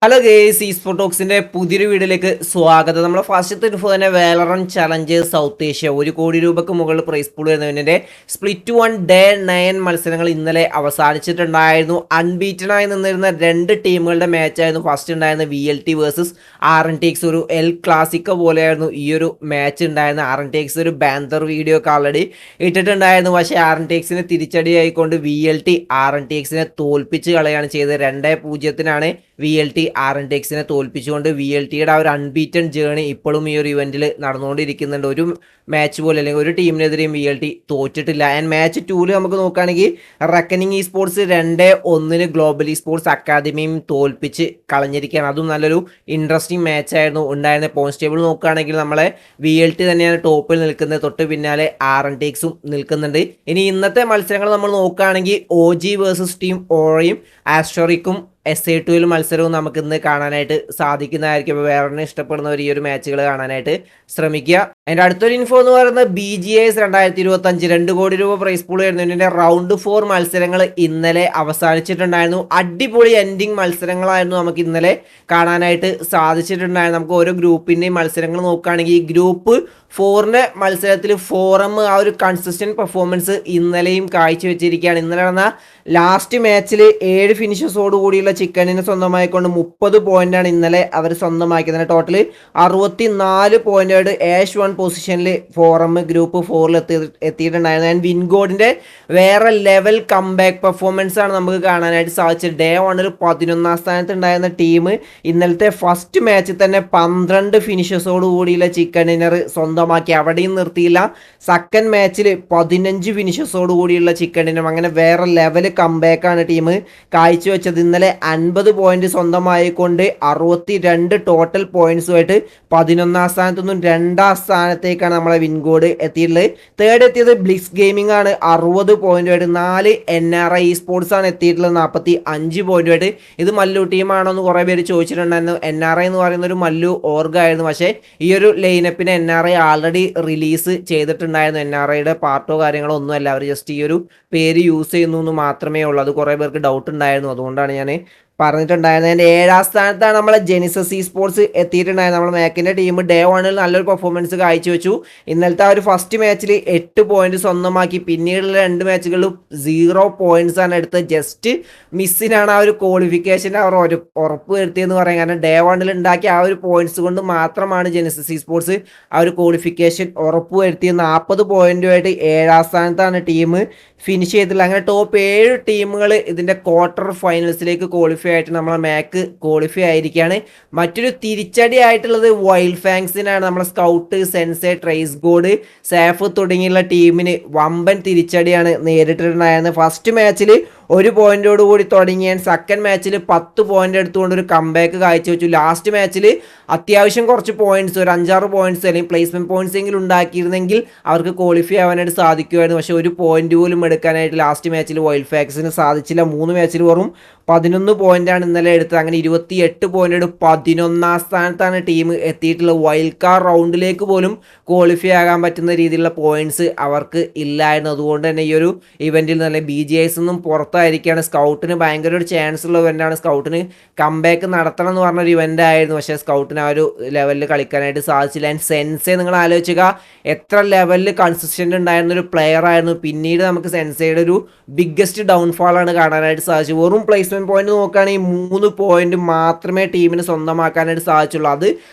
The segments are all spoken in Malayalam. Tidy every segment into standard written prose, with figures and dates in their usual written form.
ഹലോ ഗേസ് സ്പോർട്ട് ടോക്സിന്റെ പുതിയൊരു വീഡിയോയിലേക്ക് സ്വാഗതം. നമ്മുടെ ഫസ്റ്റത്തെ ഇൻഫോ തന്നെ വേലറൺ ചലഞ്ച് സൗത്ത് ഏഷ്യ 1 കോടി രൂപയ്ക്ക് മുകളിൽ പ്രൈസ് പൂൾ വരുന്നതിൻ്റെ സ്പ്ലിറ്റ് 1 ഡേ 9 മത്സരങ്ങൾ ഇന്നലെ അവസാനിച്ചിട്ടുണ്ടായിരുന്നു. അൺബീറ്റനായി നിന്നിരുന്ന രണ്ട് ടീമുകളുടെ മാച്ചായിരുന്നു ഫസ്റ്റ് ഉണ്ടായിരുന്ന VLT വേഴ്സസ് RNTX. ഒരു എൽ ക്ലാസിക്കോ പോലെയായിരുന്നു ഈ ഒരു മാച്ച് ഉണ്ടായിരുന്നത്. RNTX ഒരു ബാന്തർ വീഡിയോ ഒക്കെ ആൾറെഡി ഇട്ടിട്ടുണ്ടായിരുന്നു. പക്ഷേ RNTXന് തിരിച്ചടിയായിക്കൊണ്ട് VLT RNTXനെ തോൽപ്പിച്ച് കളയാണ് ചെയ്തത്. 2-0 VLT RNTXനെ തോൽപ്പിച്ചുകൊണ്ട് VLTയുടെ ആ ഒരു അൺബീറ്റൻ ജേണി ഇപ്പോഴും ഈ ഒരു ഇവന്റിൽ നടന്നുകൊണ്ടിരിക്കുന്നുണ്ട്. ഒരു മാച്ച് പോലെ അല്ലെങ്കിൽ ഒരു ടീമിനെതിരെയും VLT തോറ്റിട്ടില്ല. ആൻഡ് മാച്ച് 2 നമുക്ക് നോക്കുകയാണെങ്കിൽ റെക്കനിങ് സ്പോർട്സ് 2-1 ഗ്ലോബൽ സ്പോർട്സ് അക്കാദമിയും തോൽപ്പിച്ച് കളഞ്ഞിരിക്കുകയാണ്. അതും നല്ലൊരു ഇൻട്രസ്റ്റിംഗ് മാച്ച് ആയിരുന്നു ഉണ്ടായിരുന്നത്. പോയിന്റ് ടേബിൾ നോക്കുകയാണെങ്കിൽ നമ്മളെ VLT തന്നെയാണ് ടോപ്പിൽ നിൽക്കുന്നത്, തൊട്ട് പിന്നാലെ RNTXും നിൽക്കുന്നുണ്ട്. ഇനി ഇന്നത്തെ മത്സരങ്ങൾ നമ്മൾ നോക്കുകയാണെങ്കിൽ OG വേഴ്സസ് ടീം ഓറയും ആസ്ട്രോറിക്കും SA2 മത്സരവും നമുക്ക് ഇന്ന് കാണാനായിട്ട് സാധിക്കുന്നതായിരിക്കും. അപ്പോൾ വേറെ ഇഷ്ടപ്പെടുന്നവർ ഈ ഒരു മാച്ചുകൾ കാണാനായിട്ട് ശ്രമിക്കുക. അതിൻ്റെ അടുത്തൊരു ഇൻഫോ എന്ന് പറയുന്നത് BGS 2025 2 കോടി രൂപ പ്രൈസ് പൂൾ വരുന്നതിൻ്റെ റൗണ്ട് 4 മത്സരങ്ങൾ ഇന്നലെ അവസാനിച്ചിട്ടുണ്ടായിരുന്നു. അടിപൊളി എൻഡിങ് മത്സരങ്ങളായിരുന്നു നമുക്ക് ഇന്നലെ കാണാനായിട്ട് സാധിച്ചിട്ടുണ്ടായിരുന്നു. നമുക്ക് ഓരോ ഗ്രൂപ്പിൻ്റെയും മത്സരങ്ങൾ നോക്കുകയാണെങ്കിൽ ഈ ഗ്രൂപ്പ് 4 മത്സരത്തിൽ ഫോറം ആ ഒരു കൺസിസ്റ്റന്റ് പെർഫോമൻസ് ഇന്നലെയും കാഴ്ചവെച്ചിരിക്കുകയാണ്. ഇന്നലെ നടന്ന ലാസ്റ്റ് മാച്ചിൽ 7 ഫിനിഷസോട് കൂടിയുള്ള ചിക്കനിനെ സ്വന്തമായിക്കൊണ്ട് 30 പോയിന്റാണ് ഇന്നലെ അവർ സ്വന്തമാക്കിയത്. ടോട്ടൽ 64 പോയിന്റോട് A1 പൊസിഷനിൽ ഫോറം ഗ്രൂപ്പ് 4 എത്തിയിട്ടുണ്ടായിരുന്നു. ആൻഡ് വിൻഗോഡിന്റെ വേറെ ലെവൽ കംബാക്ക് പെർഫോമൻസ് ആണ് നമുക്ക് കാണാനായിട്ട് സാധിച്ചത്. ഡേ 1 11ാം സ്ഥാനത്ത് ഉണ്ടായിരുന്ന ടീം ഇന്നലത്തെ ഫസ്റ്റ് മാച്ചിൽ തന്നെ 12 ഫിനിഷസോട് കൂടിയുള്ള ചിക്കൻ ഡിന്നർ സ്വന്തമാക്കി. അവിടെയും നിർത്തിയില്ല, സെക്കൻഡ് മാച്ചിൽ 15 ഫിനിഷസോട് കൂടിയുള്ള ചിക്കൻ ഡിന്നർ. അങ്ങനെ വേറെ ലെവൽ കംബാക്കാണ് ടീം കാഴ്ചവെച്ചത്. ഇന്നലെ 50 പോയിന്റ് സ്വന്തമായിക്കൊണ്ട് 62 ടോട്ടൽ പോയിന്റ്സുമായിട്ട് 11ാം സ്ഥാനത്തു നിന്നും 2ാം സ്ഥാനത്തേക്കാണ് നമ്മളെ വിൻഗോഡ് എത്തിയിട്ടുള്ളത്. തേർഡ് എത്തിയത് ബ്ലിക്സ് ഗെയിമിംഗ് ആണ് 60 പോയിന്റുമായിട്ട്. 4 NRI സ്പോർട്സ് ആണ് എത്തിയിട്ടുള്ളത് 45 പോയിന്റുമായിട്ട്. ഇത് മല്ലു ടീമാണോ എന്ന് കുറേ പേര് ചോദിച്ചിട്ടുണ്ടായിരുന്നു. NRI എന്ന് പറയുന്ന ഒരു മല്ലു ഓർഗായിരുന്നു. പക്ഷേ ഈ ഒരു ലൈനപ്പിനെ NRI ആൾറെഡി റിലീസ് ചെയ്തിട്ടുണ്ടായിരുന്നു. NRIയുടെ പാർട്ടോ കാര്യങ്ങളോ ഒന്നുമല്ല, അവർ ജസ്റ്റ് ഈ ഒരു പേര് യൂസ് ചെയ്യുന്നു എന്ന് മാത്രമേ ഉള്ളൂ. അത് കുറേ പേർക്ക് ഡൗട്ട് ഉണ്ടായിരുന്നു, അതുകൊണ്ടാണ് ഞാൻ പറഞ്ഞിട്ടുണ്ടായിരുന്നത്. അതിൻ്റെ 7ാം സ്ഥാനത്താണ് നമ്മളെ ജെനിസസ് സ്പോർട്സ് എത്തിയിട്ടുണ്ടായിരുന്നത്. നമ്മൾ മാക്കിൻ്റെ ടീം ഡേ 1 നല്ലൊരു പെർഫോമൻസ് കാഴ്ചവെച്ചു. ഇന്നലത്തെ ആ ഒരു ഫസ്റ്റ് മാച്ചിൽ 8 പോയിന്റ് സ്വന്തമാക്കി. പിന്നീടുള്ള 2 മാച്ചുകളിലും 0 പോയിന്റ്സ് ആണ് എടുത്തത്. ജസ്റ്റ് മിസ്സിനാണ് ആ ഒരു ക്വാളിഫിക്കേഷൻ അവർ ഉറപ്പ് വരുത്തിയെന്ന് പറയാം. കാരണം ഡേ 1 ഉണ്ടാക്കിയ ആ ഒരു പോയിന്റ്സ് കൊണ്ട് മാത്രമാണ് ജെനിസസ് സ്പോർട്സ് ആ ഒരു ക്വാളിഫിക്കേഷൻ ഉറപ്പ് വരുത്തിയത്. 40 പോയിന്റുമായിട്ട് 7ാം സ്ഥാനത്താണ് ടീം ഫിനിഷ് ചെയ്തിട്ടുള്ളത്. അങ്ങനെ ടോപ്പ് 7 ടീമുകൾ ഇതിൻ്റെ ക്വാർട്ടർ ഫൈനൽസിലേക്ക് ക്വാളിഫൈ ആയിട്ട് നമ്മളെ മാക്ക് ക്വാളിഫൈ ആയിരിക്കുകയാണ്. മറ്റൊരു തിരിച്ചടി ആയിട്ടുള്ളത് വൈൽഡ് ഫാങ്സിനാണ്. നമ്മളെ സ്കൗട്ട്, സെൻസെ, ട്രേസ് ഗോഡ്, സാഫ് തുടങ്ങിയുള്ള ടീമിന് വമ്പൻ തിരിച്ചടിയാണ് നേരിട്ടിട്ടുണ്ടായിരുന്നത്. ഫസ്റ്റ് മാച്ചിൽ 1 പോയിന്റോട് കൂടി തുടങ്ങിയ സെക്കൻഡ് മാച്ചിൽ 10 പോയിന്റ് എടുത്തുകൊണ്ട് ഒരു കംബാക്ക് കാഴ്ചവെച്ചു. ലാസ്റ്റ് മാച്ചിൽ അത്യാവശ്യം കുറച്ച് പോയിന്റ്സ്, ഒരു 5-6 പോയിന്റ്സ് അല്ലെങ്കിൽ പ്ലേസ്മെന്റ് പോയിന്റ്സ് എങ്കിലും ഉണ്ടാക്കിയിരുന്നെങ്കിൽ അവർക്ക് ക്വാളിഫൈ ആവാനായിട്ട് സാധിക്കുമായിരുന്നു. പക്ഷേ ഒരു പോയിന്റ് പോലും എടുക്കാനായിട്ട് ലാസ്റ്റ് മാച്ചിൽ വൈൽഡ് ഫാക്സിന് സാധിച്ചില്ല. 3 മാച്ചിൽ വെറും 11 പോയിന്റാണ് ഇന്നലെ എടുത്തത്. അങ്ങനെ 28 പോയിന്റ് 11ാം സ്ഥാനത്താണ് ടീം എത്തിയിട്ടുള്ളത്. വൈൽഡ് കാർഡ് റൗണ്ടിലേക്ക് പോലും ക്വാളിഫൈ ആകാൻ പറ്റുന്ന രീതിയിലുള്ള പോയിന്റ്സ് അവർക്ക് ഇല്ലായിരുന്നു. അതുകൊണ്ട് തന്നെ ഈ ഒരു ഇവന്റിൽ നല്ല BGS ഒന്നും പുറത്തായിരിക്കുകയാണ്. സ്കൗട്ടിന് ഭയങ്കര ഒരു ചാൻസ് ഉള്ള ഇവന്റാണ്. സ്കൗട്ടിന് കംബാക്ക് നടത്തണം എന്ന് പറഞ്ഞൊരു ഇവന്റ് ആയിരുന്നു. പക്ഷേ സ്കൗട്ടിന് ആ ഒരു ലെവലിൽ കളിക്കാനായിട്ട് സാധിച്ചില്ല. ആൻഡ് സെൻസെ നിങ്ങൾ ആലോചിക്കുക, എത്ര ലെവലിൽ കൺസിസ്റ്റന്റ് ഉണ്ടായിരുന്ന ഒരു പ്ലെയർ ആയിരുന്നു. പിന്നീട് നമുക്ക് സെൻസയുടെ ഒരു ബിഗ്ഗസ്റ്റ് ഡൗൺഫാൾ ആണ് കാണാനായിട്ട് സാധിച്ചത്. വെറും പ്ലേസ്മെന്റ് പോയിന്റ് നോക്കുകയാണെങ്കിൽ 3 പോയിന്റ് മാത്രമേ ടീമിന് സ്വന്തമാക്കാനായിട്ട് സാധിച്ചുള്ളൂ. അത്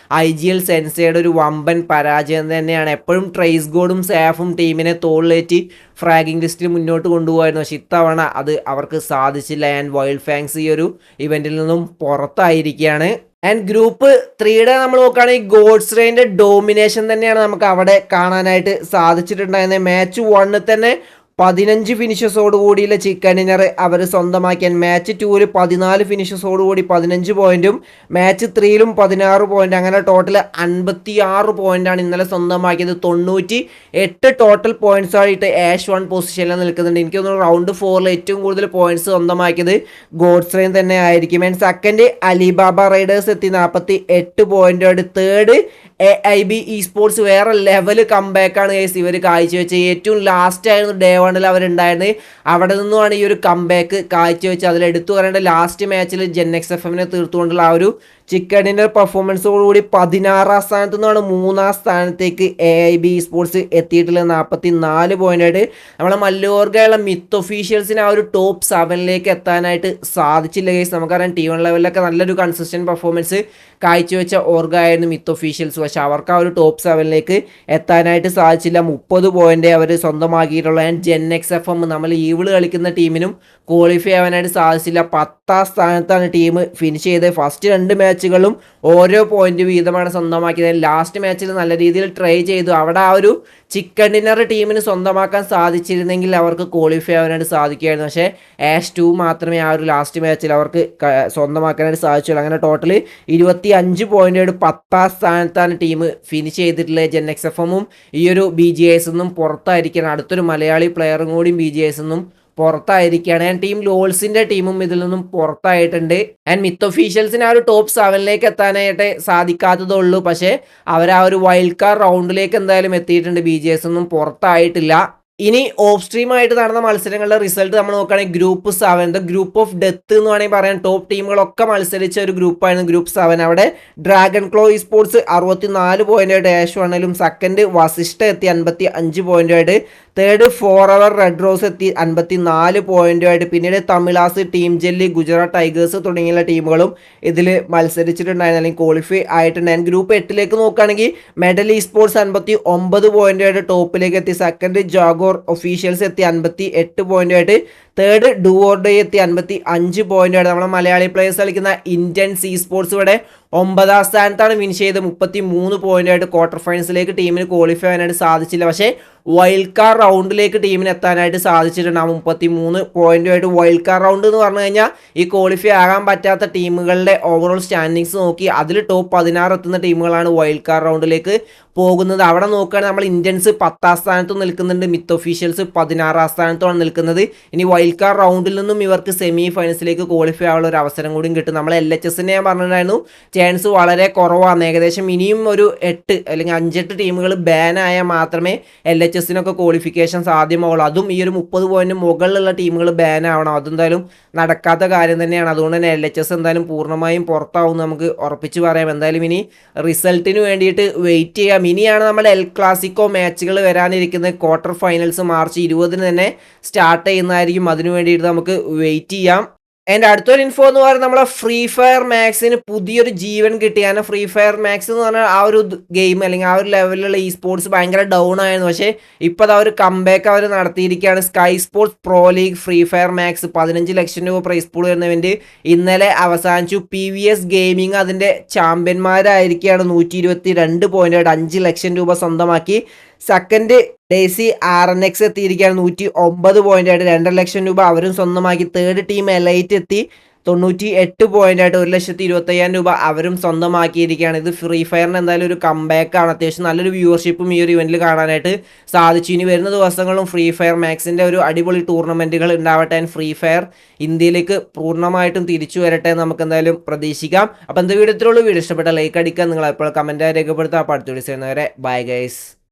IGL സെൻസയുടെ ഒരു വമ്പൻ പരാജയം തന്നെയാണ്. എപ്പോഴും ട്രേസ് ഗോഡും സാഫും ടീമിനെ തോളിലേറ്റി ഫ്രാഗിംഗ് ലിസ്റ്റിൽ മുന്നോട്ട് കൊണ്ടുപോകായിരുന്നു. പക്ഷേ ഇത്തവണ അത് അവർക്ക് സാധിച്ചില്ല. ആൻഡ് വൈൽഡ് ഫാങ്സ് ഈ ഒരു ഇവന്റിൽ നിന്നും പുറത്തായിരിക്കുകയാണ്. ആൻഡ് ഗ്രൂപ്പ് 3യുടെ നമ്മൾ നോക്കുകയാണെങ്കിൽ ഗോഡ്സ് റേൻ്റെ ഡോമിനേഷൻ തന്നെയാണ് നമുക്ക് അവിടെ കാണാനായിട്ട് സാധിച്ചിട്ടുണ്ടായിരുന്നത്. മാച്ച് 1 തന്നെ 15 ഫിനിഷസോട് കൂടിയുള്ള ചിക്കൻ ഡിന്നർ അവർ സ്വന്തമാക്കിയാൽ മാച്ച് 2 14 ഫിനിഷസോട് കൂടി 15 പോയിന്റും മാച്ച് 3 16 പോയിന്റ്. അങ്ങനെ ടോട്ടൽ 56 പോയിന്റാണ് ഇന്നലെ സ്വന്തമാക്കിയത്. 98 ടോട്ടൽ പോയിന്റ്സ് ആയിട്ട് A1 പൊസിഷനിൽ നിൽക്കുന്നുണ്ട്. എനിക്ക് തോന്നുന്നു റൗണ്ട് 4 ഏറ്റവും കൂടുതൽ പോയിന്റ്സ് സ്വന്തമാക്കിയത് ഗോഡ്സ് റെയിൻ തന്നെ ആയിരിക്കും. ആൻഡ് സെക്കൻഡ് അലിബാബ റൈഡേഴ്സ് എത്തി 48 പോയിന്റോട്. തേർഡ് AIB esports വേറെ ലെവൽ കംബാക്കാണ് ഗൈസ് ഇവർ കാഴ്ചവെച്ചത്. ഏറ്റവും ലാസ്റ്റ് ആയിരുന്നു ഡേ 1 അവരുണ്ടായിരുന്നത്. അവിടെ നിന്നുമാണ് ഈ ഒരു കംബാക്ക് കാഴ്ചവെച്ചത്. അതിൽ എടുത്തു പറയേണ്ട ലാസ്റ്റ് മാച്ചിൽ GenXFM തീർത്തുകൊണ്ടുള്ള ആ ഒരു ചിക്കൻ ഡിന്നർ പെർഫോമൻസോടുകൂടി 16ാം സ്ഥാനത്തു നിന്നാണ് 3ാം സ്ഥാനത്തേക്ക് AIB esports എത്തിയിട്ടുള്ളത്. 44 പോയിന്റായിട്ട് നമ്മളെ മല്ലോർഗയുള്ള മിത്ത് ഒഫീഷ്യൽസിന് ആ ഒരു ടോപ്പ് 7ലേക്ക് എത്താനായിട്ട് സാധിച്ചില്ല ഗൈസ്. നമുക്കറിയാം T1 ലെവലിലൊക്കെ നല്ലൊരു കൺസിസ്റ്റന്റ് പെർഫോമൻസ് കാഴ്ചവെച്ച ഓർഗ ആയിരുന്നു മിത്ത് ഒഫീഷ്യൽസ്. പക്ഷെ അവർക്ക് ആ ഒരു ടോപ്പ് 7ലേക്ക് എത്താനായിട്ട് സാധിച്ചില്ല. 30 പോയിന്റ് അവർ സ്വന്തമാക്കിയിട്ടുള്ള GenXFM നമ്മൾ ഈവിള് കളിക്കുന്ന ടീമിനും ക്വാളിഫൈ ആവാനായിട്ട് സാധിച്ചില്ല. 10ാം സ്ഥാനത്താണ് ടീം ഫിനിഷ് ചെയ്തത്. ഫസ്റ്റ് 2 മാച്ചുകളും ഓരോ പോയിന്റ് വീതമാണ് സ്വന്തമാക്കിയത്. ലാസ്റ്റ് മാച്ചിൽ നല്ല രീതിയിൽ ട്രൈ ചെയ്തു. അവിടെ ആ ഒരു ചിക്കൻ ഡിന്നർ ടീമിന് സ്വന്തമാക്കാൻ സാധിച്ചിരുന്നെങ്കിൽ അവർക്ക് ക്വാളിഫൈ ആവാനായിട്ട് സാധിക്കുമായിരുന്നു. പക്ഷേ Ash 2 മാത്രമേ ആ ഒരു ലാസ്റ്റ് മാച്ചിൽ അവർക്ക് സ്വന്തമാക്കാനായിട്ട് സാധിച്ചുള്ളൂ. അങ്ങനെ ടോട്ടൽ 25 പോയിന്റോട് 10ാം സ്ഥാനത്താണ് ടീം ഫിനിഷ് ചെയ്തിട്ടുള്ളത്. GenXFM ഈ ഒരു BGS നിന്നും പുറത്തായിരിക്കണം. അടുത്തൊരു മലയാളി പ്ലെയറും കൂടി BGS നിന്നും പുറത്തായിരിക്കുകയാണ്. ആൻഡ് ടീം ലോൾസിന്റെ ടീമും ഇതിൽ നിന്നും പുറത്തായിട്ടുണ്ട്. ആൻഡ് മിത്ത് ഒഫീഷ്യൽസിന് ആ ഒരു ടോപ്പ് 7ലേക്ക് എത്താനായിട്ട് സാധിക്കാത്തതുള്ളൂ. പക്ഷേ അവർ ആ ഒരു വൈൽഡ് കാർഡ് റൗണ്ടിലേക്ക് എന്തായാലും എത്തിയിട്ടുണ്ട്. BGS ഒന്നും പുറത്തായിട്ടില്ല. ഇനി ഓഫ് സ്ട്രീം ആയിട്ട് നടന്ന മത്സരങ്ങളുടെ റിസൾട്ട് നമ്മൾ നോക്കുകയാണെങ്കിൽ group 7 the group of death എന്ന് വേണമെങ്കിൽ പറയാം. ടോപ്പ് ടീമുകളൊക്കെ മത്സരിച്ച ഒരു ഗ്രൂപ്പായിരുന്നു ഗ്രൂപ്പ് 7. അവിടെ ഡ്രാഗൺ ക്ലോ esports 64 പോയിന്റായിട്ട് Ash 1ലും, സെക്കൻഡ് വസിഷ്ഠ എത്തി 55 പോയിന്റുമായിട്ട്, തേർഡ് ഫോറവർ റെഡ് റോസ് എത്തി 54 പോയിന്റുമായിട്ട്. പിന്നീട് തമിഴാസ്, ടീം ജെല്ലി, ഗുജറാത്ത് ടൈഗേഴ്സ് തുടങ്ങിയുള്ള ടീമുകളും ഇതിൽ മത്സരിച്ചിട്ടുണ്ടായിരുന്നു അല്ലെങ്കിൽ ക്വാളിഫൈ ആയിട്ടുണ്ടായിരുന്നു. ഗ്രൂപ്പ് 8ലേക്ക് നോക്കുകയാണെങ്കിൽ മെഡൽ esports 59 പോയിന്റുമായിട്ട് ടോപ്പിലേക്ക് എത്തി. സെക്കൻഡ് ജാഗോർ ഒഫീഷ്യൽസ് എത്തി 58 പോയിന്റുമായിട്ട്. തേർഡ് ഡു ഓർ ഡേ എത്തി 55 പോയിന്റുമായിട്ട്. നമ്മളെ മലയാളി പ്ലേയേഴ്സ് കളിക്കുന്ന ഇന്ത്യൻസ് esports ഇവിടെ 9ാം സ്ഥാനത്താണ് ഫിനിഷ് ചെയ്ത് 33 പോയിന്റായിട്ട്. ക്വാർട്ടർ ഫൈനൽസിലേക്ക് ടീമിന് ക്വാളിഫൈ ആവാനായിട്ട് സാധിച്ചില്ല. പക്ഷേ വൈൽഡ് കാർഡ് റൗണ്ടിലേക്ക് ടീമിന് എത്താനായിട്ട് സാധിച്ചിട്ടുണ്ട്. 33 പോയിന്റുമായിട്ട് വൈൽഡ് കാർഡ് റൗണ്ട് എന്ന് പറഞ്ഞു കഴിഞ്ഞാൽ ഈ ക്വാളിഫൈ ആകാൻ പറ്റാത്ത ടീമുകളുടെ ഓവറോൾ സ്റ്റാൻഡിങ്സ് നോക്കി അതിൽ ടോപ്പ് 16 എത്തുന്ന ടീമുകളാണ് വൈൽഡ് കാർഡ് റൗണ്ടിലേക്ക് പോകുന്നത്. അവിടെ നോക്കുകയാണെങ്കിൽ നമ്മൾ ഇന്ത്യൻസ് 10ാം സ്ഥാനത്ത് നിൽക്കുന്നുണ്ട്. മിത്ത് ഒഫീഷ്യൽസ് 16ാം സ്ഥാനത്താണ് നിൽക്കുന്നത്. ഇനി വൈൽഡ് കാർഡ് റൗണ്ടിൽ നിന്നും ഇവർക്ക് സെമി ഫൈനൽസിലേക്ക് ക്വാളിഫൈ ആവാനുള്ള ഒരു അവസരം കൂടി കിട്ടും. നമ്മൾ LHSനെ ഞാൻ പറഞ്ഞിട്ടുണ്ടായിരുന്നു ചാൻസ് വളരെ കുറവാണ്. ഏകദേശം ഇനിയും ഒരു 8 അല്ലെങ്കിൽ 5-8 ടീമുകൾ ബാനായാൽ മാത്രമേ LHSനൊക്കെ ക്വാളിഫിക്കേഷൻ സാധ്യമാവുള്ളൂ. അതും ഈ ഒരു 30 പോയിന്റ് മുകളിലുള്ള ടീമുകൾ ബാൻ ആവണം. അതെന്തായാലും നടക്കാത്ത കാര്യം തന്നെയാണ്. അതുകൊണ്ട് തന്നെ LHS എന്തായാലും പൂർണ്ണമായും പുറത്താവും നമുക്ക് ഉറപ്പിച്ച് പറയാം. എന്തായാലും ഇനി റിസൾട്ടിന് വേണ്ടിയിട്ട് വെയിറ്റ് ചെയ്യാം. ഇനിയാണ് നമ്മുടെ എൽ ക്ലാസിക്കോ മാച്ചുകൾ വരാനിരിക്കുന്നത്. ക്വാർട്ടർ ഫൈനൽസ് മാർച്ച് 20 തന്നെ സ്റ്റാർട്ട് ചെയ്യുന്നതായിരിക്കും. അതിനു വേണ്ടിയിട്ട് നമുക്ക് വെയിറ്റ് ചെയ്യാം. എൻ്റെ അടുത്തൊരു ഇൻഫോ എന്ന് പറയുന്നത് നമ്മളെ ഫ്രീ ഫയർ മാക്സിന് പുതിയൊരു ജീവൻ കിട്ടിയാണ്. ഫ്രീ ഫയർ മാക്സ് എന്ന് പറഞ്ഞാൽ ആ ഒരു ഗെയിം അല്ലെങ്കിൽ ആ ഒരു ലെവലിലുള്ള esports ഭയങ്കര ഡൗൺ ആയിരുന്നു. പക്ഷേ ഇപ്പോൾ അത് അവർ കംബാക്ക് അവർ നടത്തിയിരിക്കുകയാണ്. Sky Sports Pro League Free Fire Max 15 ലക്ഷം രൂപ പ്രൈസ് പൂൾ വരുന്ന ഇവന്റ് ഇന്നലെ അവസാനിച്ചു. PVS ഗെയിമിംഗ് അതിൻ്റെ ചാമ്പ്യന്മാരായിരിക്കുകയാണ്. 122 പോയിന്റായിട്ട് 5 ലക്ഷം രൂപ സ്വന്തമാക്കി. സെക്കൻഡ് ഡേസി RNX എത്തിയിരിക്കുകയാണ് 109 പോയിന്റായിട്ട് 2 ലക്ഷം രൂപ അവരും സ്വന്തമാക്കി. തേർഡ് ടീം എലൈറ്റ് എത്തി 98 പോയിന്റായിട്ട് 1,25,000 രൂപ അവരും സ്വന്തമാക്കിയിരിക്കുകയാണ്. ഇത് ഫ്രീ ഫയറിന് എന്തായാലും ഒരു കംബാക്കാണ്. അത്യാവശ്യം നല്ലൊരു വ്യൂവർഷിപ്പും ഈ ഒരു ഇവന്റിൽ കാണാനായിട്ട് സാധിച്ചു. ഇനി വരുന്ന ദിവസങ്ങളും ഫ്രീ ഫയർ മാക്സിൻ്റെ ഒരു അടിപൊളി ടൂർണമെന്റുകൾ ഉണ്ടാവട്ടെ. ഫ്രീ ഫയർ ഇന്ത്യയിലേക്ക് പൂർണ്ണമായിട്ടും തിരിച്ചു വരട്ടെ നമുക്ക് എന്തായാലും പ്രതീക്ഷിക്കാം. അപ്പോൾ എന്താ വീഡിയോ ഇത്രയുള്ളൂ. വീഡിയോ ഇഷ്ടപ്പെട്ട ലൈക്ക് അടിക്കുക. നിങ്ങൾ എപ്പോഴും കമൻറ്റായി രേഖപ്പെടുത്തുക. അപ്പോൾ അടുത്ത വീഡിയോസ് ചെയ്യുന്നവരെ ബൈ ഗൈസ്.